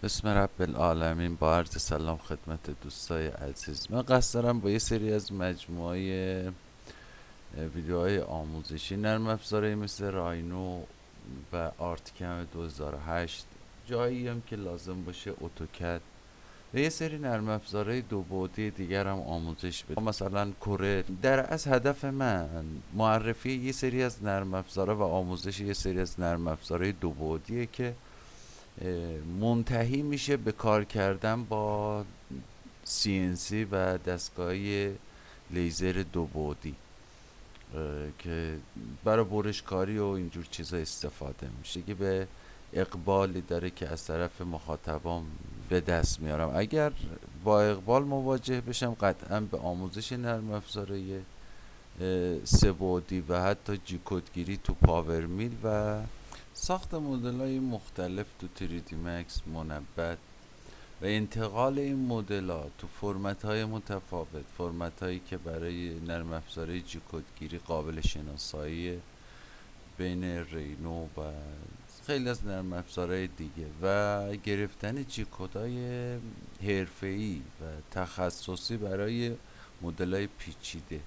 بسم رب العالمین. با عرض سلام خدمت دوستای عزیز. من قصد دارم با یه سری از مجموعه ویدیوهای آموزشی نرم افزارهایی مثل راینو و آرتکم 2008، جایی هم که لازم باشه اتوکد و یه سری نرم افزارهای دو بعدی دیگر هم آموزش بدم، مثلا کره. در از هدف من معرفی یه سری از نرم افزارها و آموزش یه سری از نرم افزارهای دو بعدیه که منتهی میشه به کار کردن با CNC و دستگاه لیزر دو بعدی که برای برشکاری و اینجور چیزا استفاده میشه، که به اقبالی داره که از طرف مخاطبام به دست میارم. اگر با اقبال مواجه بشم قطعا به آموزش نرم افزارهای سه بعدی و حتی جی کدگیری تو پاور میل و ساخت مدل های مختلف تو 3D Max منبت و انتقال این مدل ها تو فرمت های متفاوت، فرمت هایی که برای نرم افزارهای جی کدگیری قابل شناسایی بین رینو و خیلی از نرم افزارهای دیگه و گرفتن جی کدهای حرفه‌ای و تخصصی برای مدل های پیچیده.